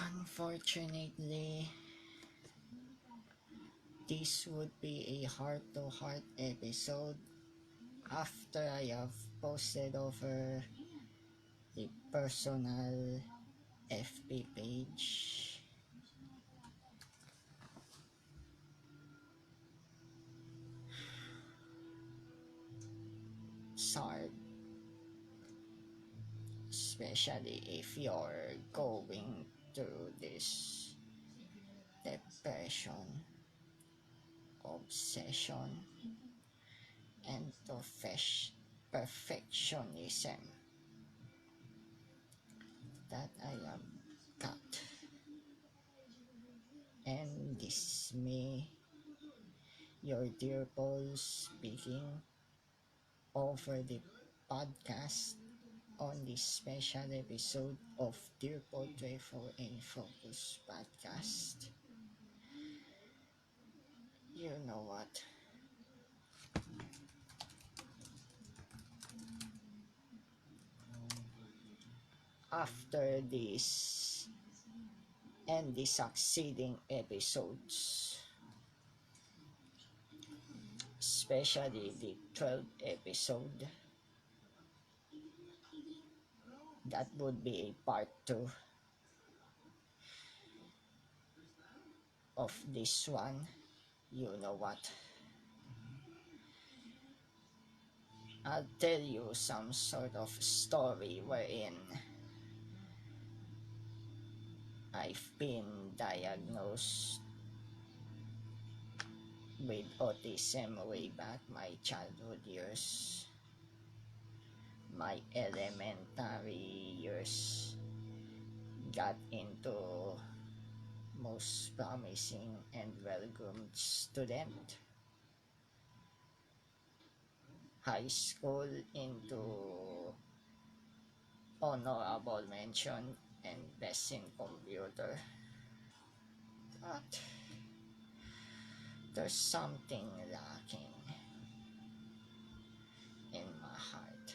Unfortunately, this would be a heart-to-heart episode after I have posted over the personal FB page. Sorry, especially if you're going through this depression, obsession, and perfectionism that I have got. And this is me, your dear Paul, speaking over the podcast on this special episode of Dear Paul 24 in Focus podcast. You know what? After this and the succeeding episodes, especially the 12th episode, that would be a part 2 of this one. You know what? I'll tell you some sort of story wherein I've been diagnosed with autism way back my childhood years, my elementary years, got into most promising and well-groomed student, high school into honorable mention and best in computer. But there's something lacking in my heart,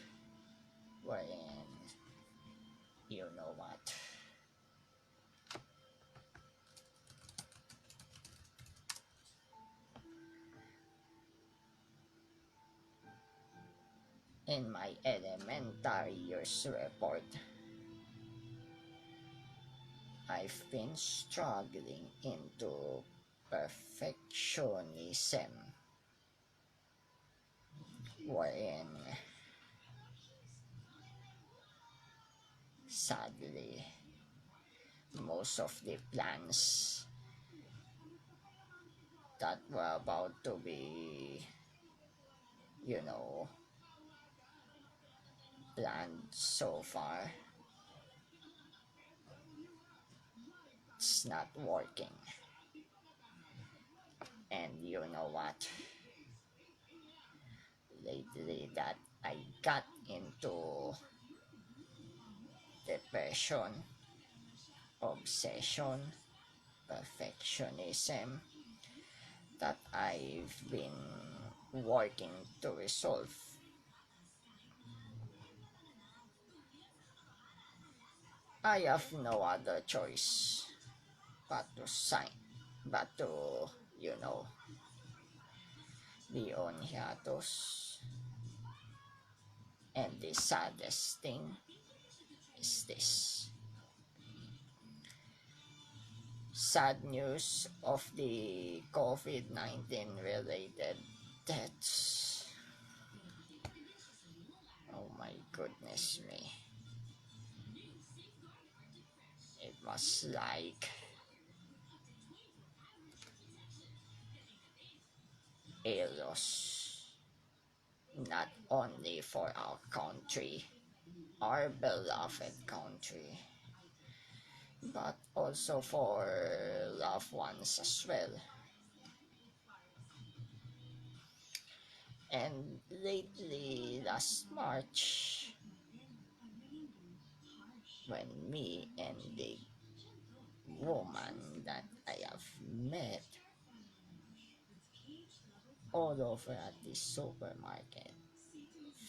wherein, you know what, in my elementary years report, I've been struggling into perfectionism, wherein sadly most of the plans that were about to be, you know, planned so far, it's not working. And you know what? Lately that I got into depression, obsession, perfectionism that I've been working to resolve. I have no other choice but to sign, but to, you know, be on hiatus. And the saddest thing is this. Sad news of the COVID-19 related deaths. Oh my goodness me. It was like a loss, not only for our country, our beloved country, but also for loved ones as well. And lately, last March, when me and the woman that I have met all over at the supermarket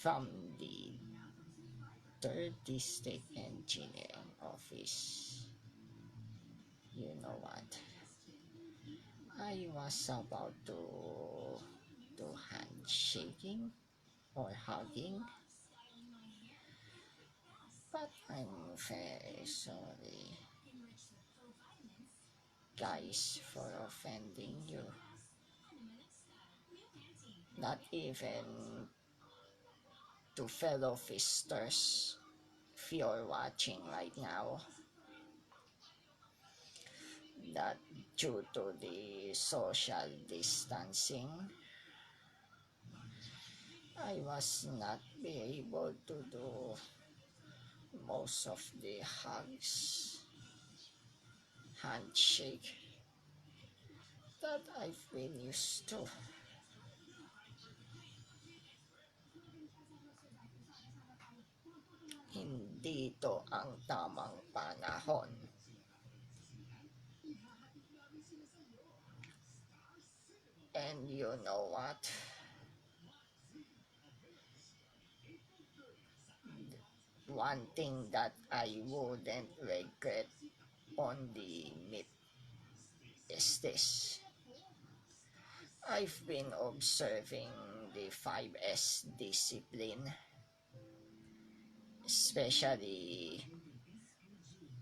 from the third district engineering office, You know what? I was about to do handshaking or hugging, but I'm very sorry, guys, for offending you. Not even to fellow fisters, if you're watching right now, that due to the social distancing, I was not be able to do most of the hugs, handshake that I've been used to. Hindi to ang tamang panahon. And you know what? One thing that I wouldn't regret on the meet is this. I've been observing the 5S discipline, especially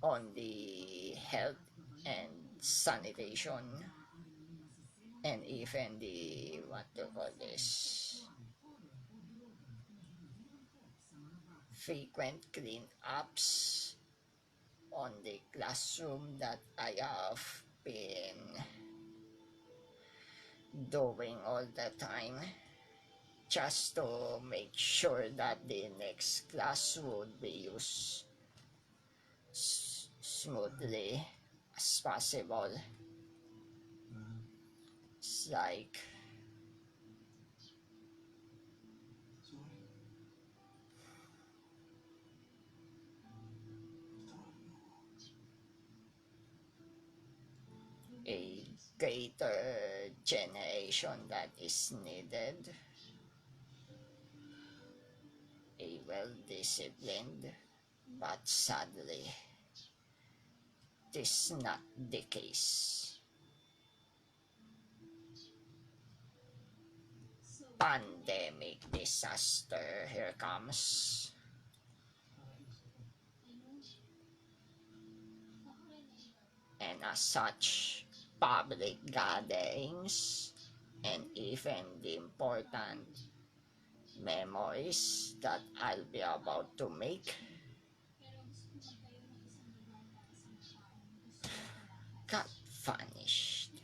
on the health and sanitation, and even the what to call this, frequent clean ups on the classroom that I have been doing all the time, just to make sure that the next class would be used smoothly as possible. It's like a greater generation that is needed, a well-disciplined, but sadly, this is not the case. Pandemic disaster, here comes. And as such, public gatherings and even the important memories that I'll be about to make got vanished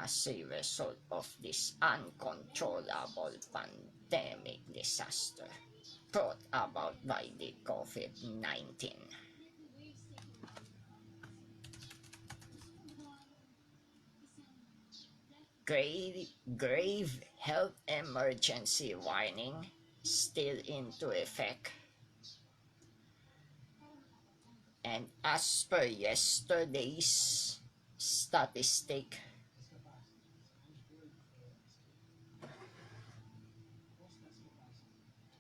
as a result of this uncontrollable pandemic disaster brought about by the COVID-19. Grave health emergency warning still into effect. And as per yesterday's statistic,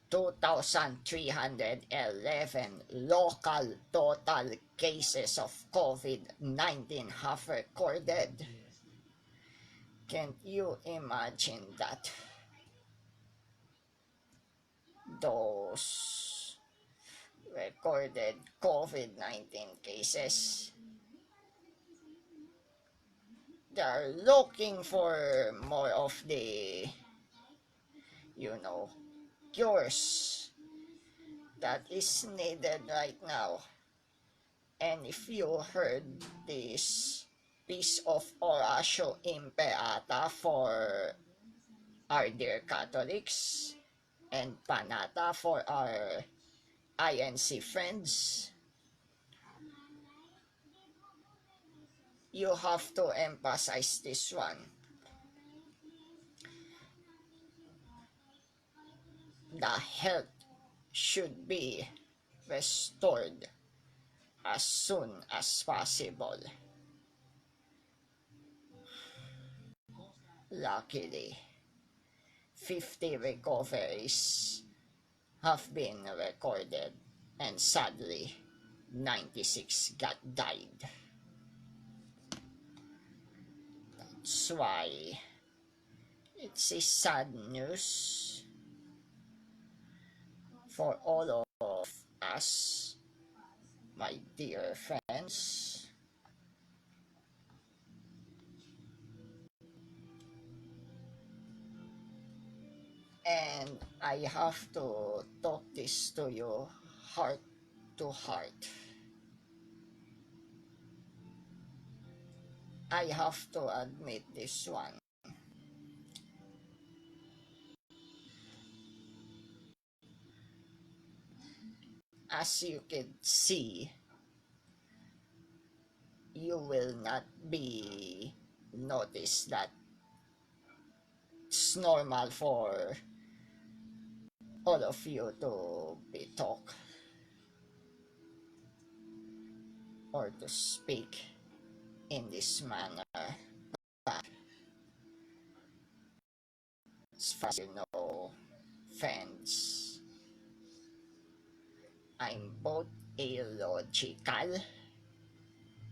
2,311 local total cases of COVID-19 have recorded. Can't you imagine that? Those recorded COVID-19 cases, they're looking for more of the, cures that is needed right now. And if you heard this piece of Horatio Impeata for our dear Catholics and Panata for our INC friends, you have to emphasize this one. The health should be restored as soon as possible. Luckily, 50 recoveries have been recorded, and sadly, 96 died. That's why it's a sad news for all of us, my dear friends. And I have to talk this to you heart to heart. I have to admit this one. As you can see, you will not be notice that it's normal for all of you to be talk or to speak in this manner. But as far as you know, friends, I'm both illogical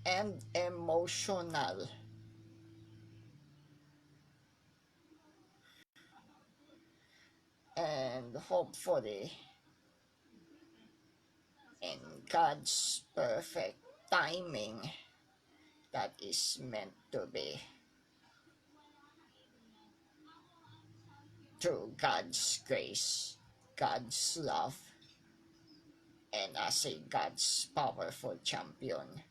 and emotional. And hopefully, in God's perfect timing, that is meant to be, through God's grace, God's love, and as a God's powerful champion,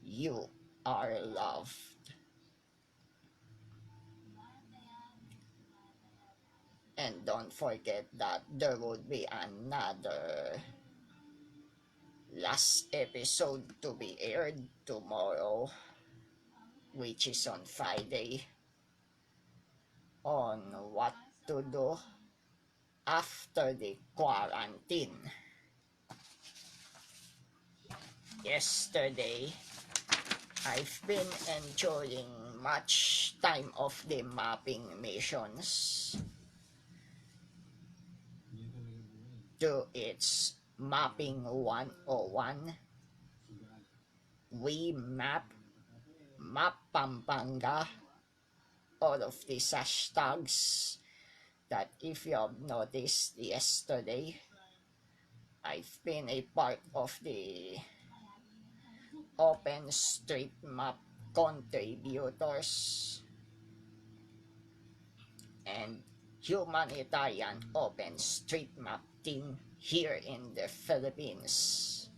you are loved. And don't forget that there would be another last episode to be aired tomorrow, which is on Friday, on what to do after the quarantine. Yesterday, I've been enjoying much time of the mapping missions to its mapping 101. We map Pampanga, all of these hashtags that if you have noticed yesterday, I've been a part of the OpenStreetMap contributors and humanitarian OpenStreetMap team here in the Philippines.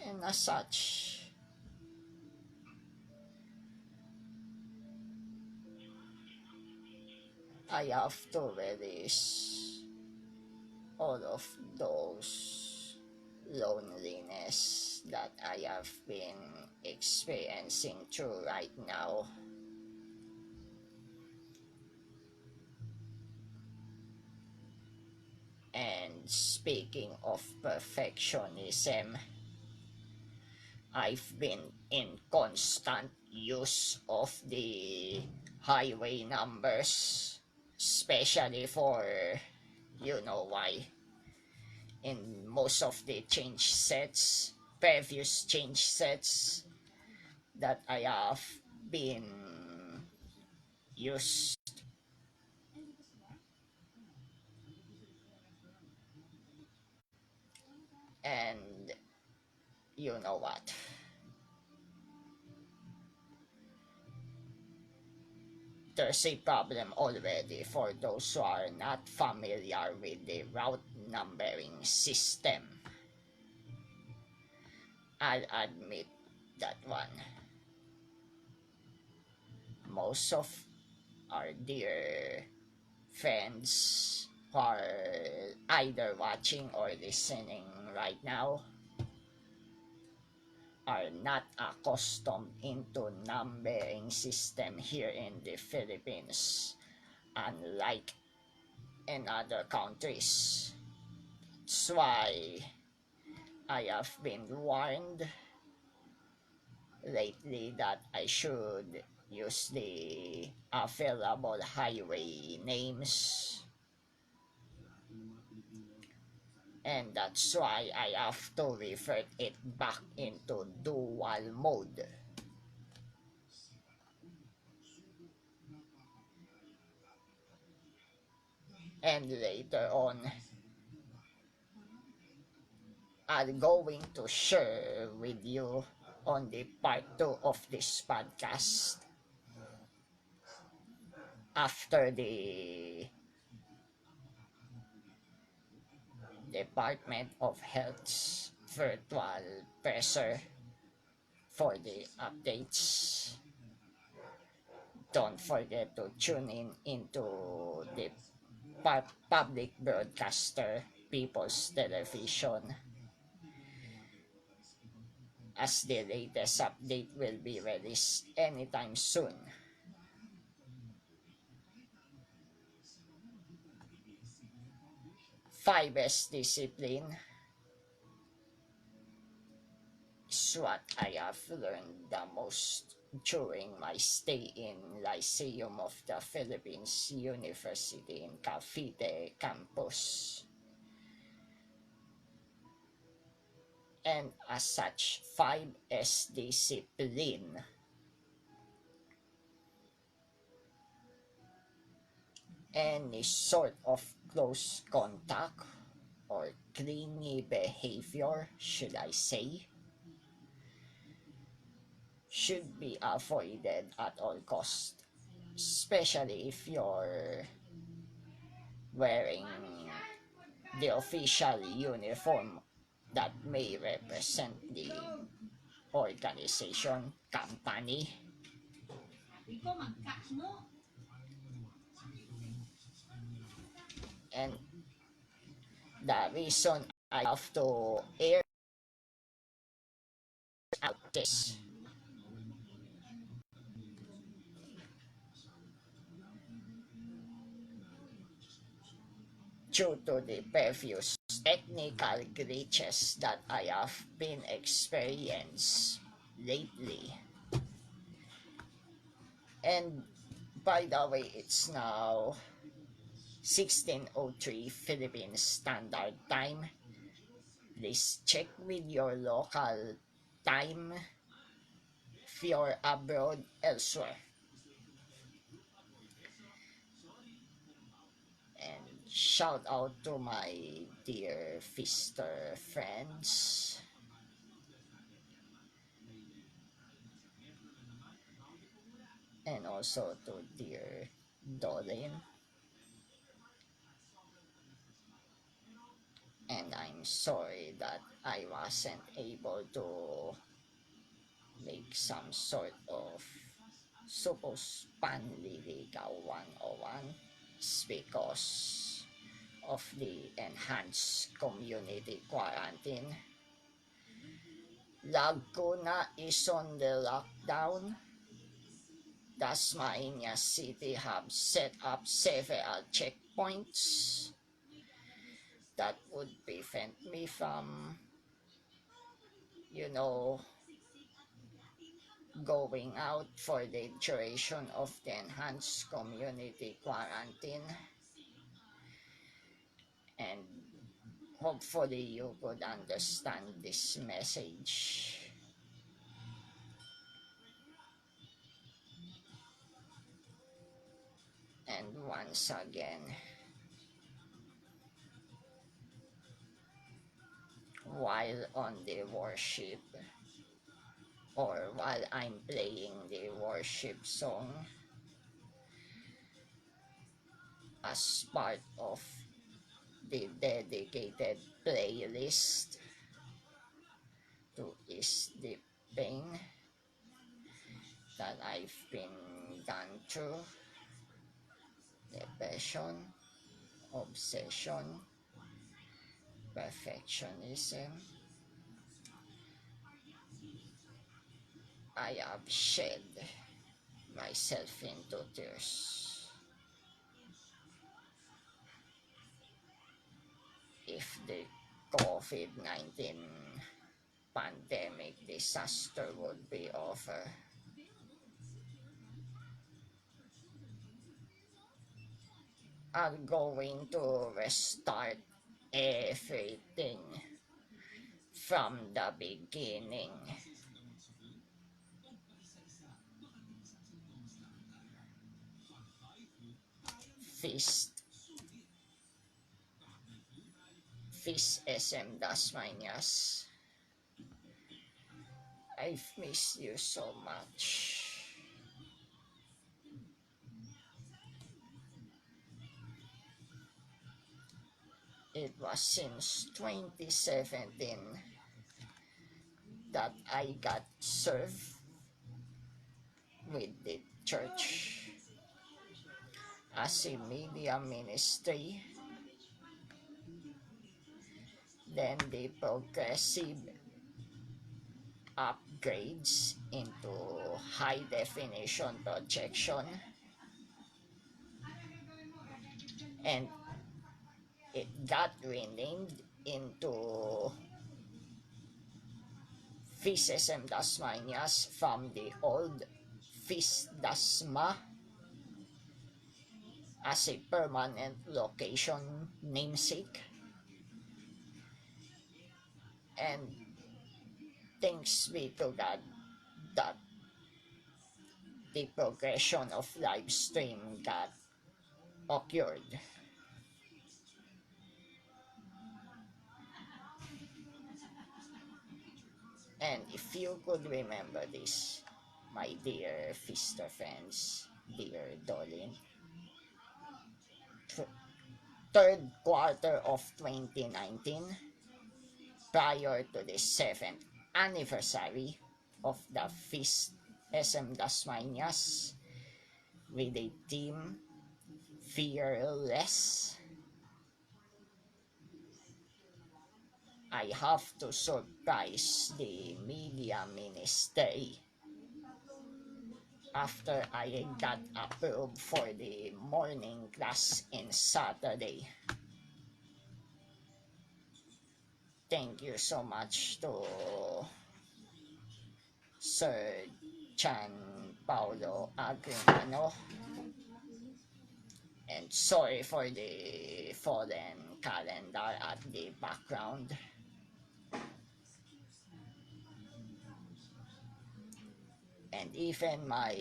And as such, I have to release all of those loneliness that I have been experiencing through right now. And speaking of perfectionism, I've been in constant use of the highway numbers, especially for you know why. In most of the change sets, previous change sets that I have been used, and you know what? There's a problem already for those who are not familiar with the route numbering system. I'll admit that one. Most of our dear friends who are either watching or listening right now are not accustomed into numbering system here in the Philippines, unlike in other countries. That's why I have been warned lately that I should use the available highway names, and that's why I have to revert it back into dual mode. And later on, I'm going to share with you on the part 2 of this podcast after the Department of Health's virtual presser for the updates. Don't forget to tune in into the public broadcaster People's Television, as the latest update will be released anytime soon. 5S discipline is what I have learned the most during my stay in Lyceum of the Philippines University in Cavite campus. And as such, 5S discipline any sort of close contact or clingy behavior, should I say, should be avoided at all costs, especially if you're wearing the official uniform that may represent the organization, company. And the reason I have to air out this due to the previous technical glitches that I have been experienced lately. And by the way, it's now 16:03 Philippine Standard Time. Please check with your local time if you're abroad elsewhere. And shout out to my dear Fister friends. And also to dear Dolin. And I'm sorry that I wasn't able to make some sort of supposed panliligaw 101 because of the enhanced community quarantine. Laguna is on the lockdown. Tasmania City have set up several checkpoints that would prevent me from, you know, going out for the duration of the enhanced community quarantine. And hopefully you could understand this message. And once again, while on the worship or while I'm playing the worship song as part of the dedicated playlist to ease the pain that I've been gone through, depression, obsession, perfectionism, I have shed myself into tears. If the COVID-19 pandemic disaster would be over, I'm going to restart everything from the beginning. Feast Fish SM Dasmanias. I've missed you so much. It was since 2017 that I got served with the church as a media ministry. Then the progressive upgrades into high definition projection, and it got renamed into Fisesem Dasmanias from the old Fis Dasma as a permanent location namesake. And thanks be to God that the progression of live stream got occurred. And if you could remember this, my dear Fister fans, dear Dolin, third quarter of 2019, prior to the 7th anniversary of the Feast SM Dasmanias with a theme Fearless, I have to surprise the media ministry after I got approved for the morning class in Saturday. Thank you so much to Sir Chan Paulo Agrimano, and sorry for the foreign calendar at the background. And even my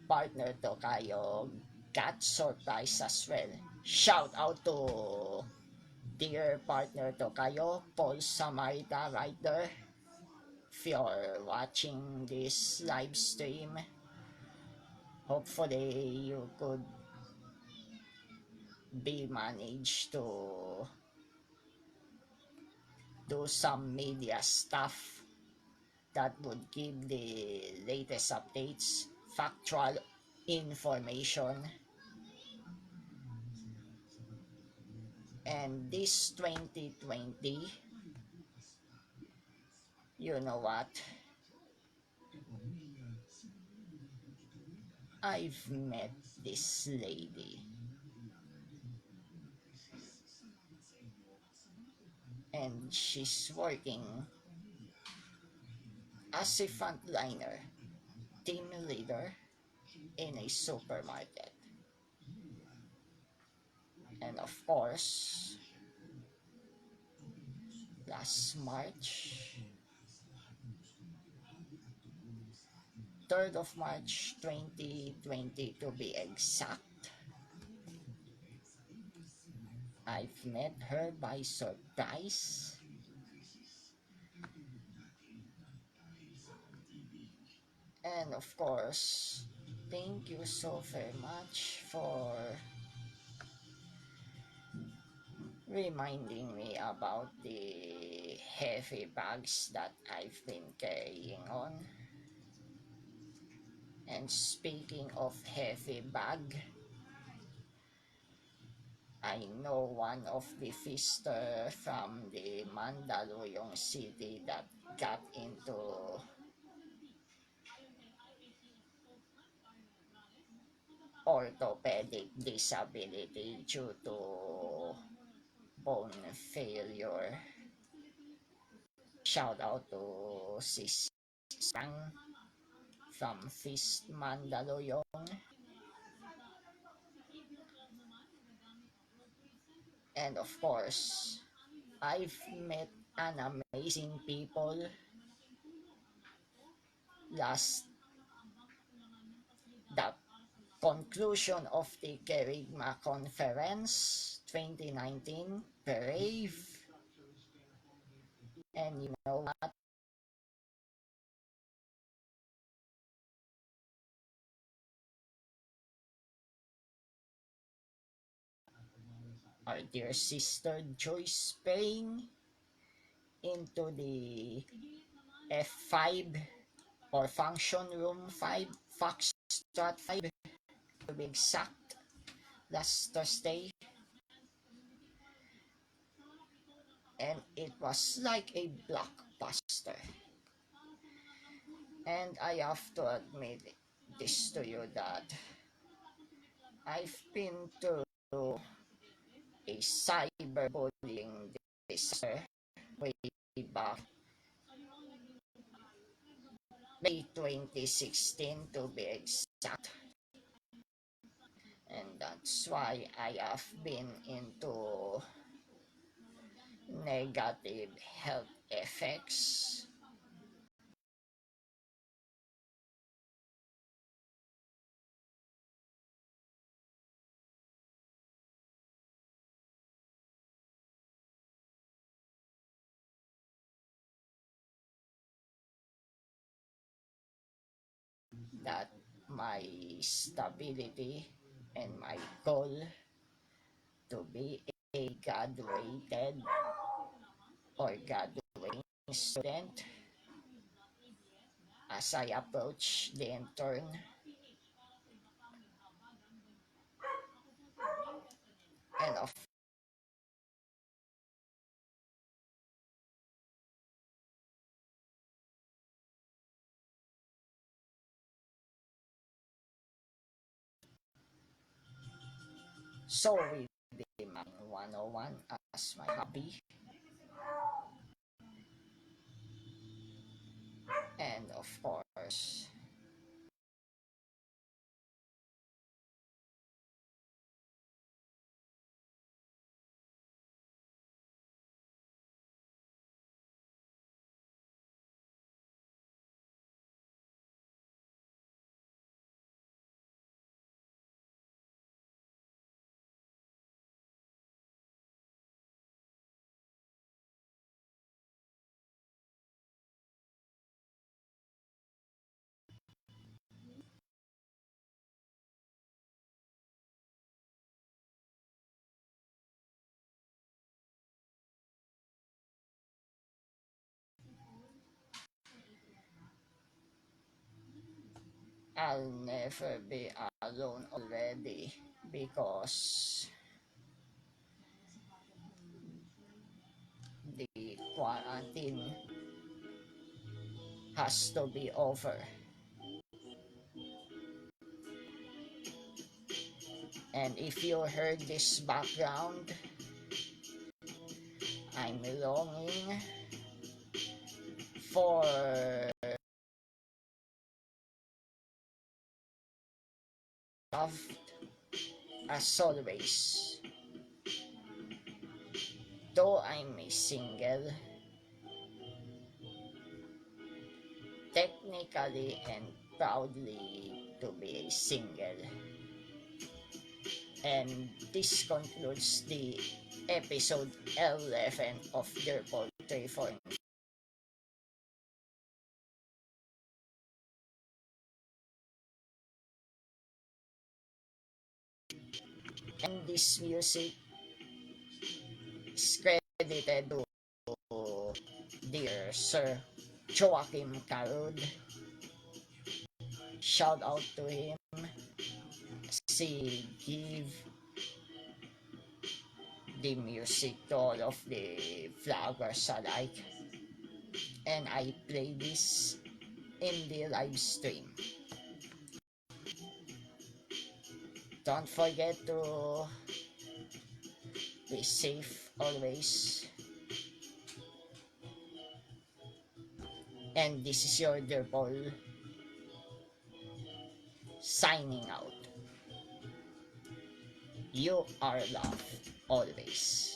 partner Tokayo got surprised as well. Shout out to dear partner Tokayo, Paul Samarita right there. If you're watching this live stream, hopefully you could be managed to do some media stuff that would give the latest updates, factual information. And this 2020, you know what? I've met this lady, and she's working as a frontliner, team leader in a supermarket. And of course, last March, 3rd of March 2020 to be exact, I've met her by surprise. And of course, thank you so very much for reminding me about the heavy bags that I've been carrying on. And speaking of heavy bag, I know one of the feaster from the Mandaluyong city that got into orthopedic disability due to bone failure. Shout out to Sis Sang from Fist Mandaluyong. And of course, I've met an amazing people last the conclusion of the Kerigma Conference 2019, Brave, And you know what? Our dear sister Joyce praying into the F5 or function room 5, Foxtrot 5 to be exact, last Thursday. And it was like a blockbuster. And I have to admit this to you that I've been through a cyberbullying disaster way back May 2016 to be exact. And that's why I have been into negative health effects that my stability and my goal to be a graduated or graduating student as I approach the intern. And of so we became 101 as my hobby. And of course, I'll never be alone already because the quarantine has to be over. And if you heard this background, I'm longing for love as always. Though I'm a single, technically and proudly to be a single. And this concludes the episode 11 of Dear Poultry for. And this music is credited to dear Sir Joachim Carud. Shout out to him. He give the music to all of the vloggers alike. And I play this in the live stream. Don't forget to be safe always. And this is your dear Paul signing out. You are loved always.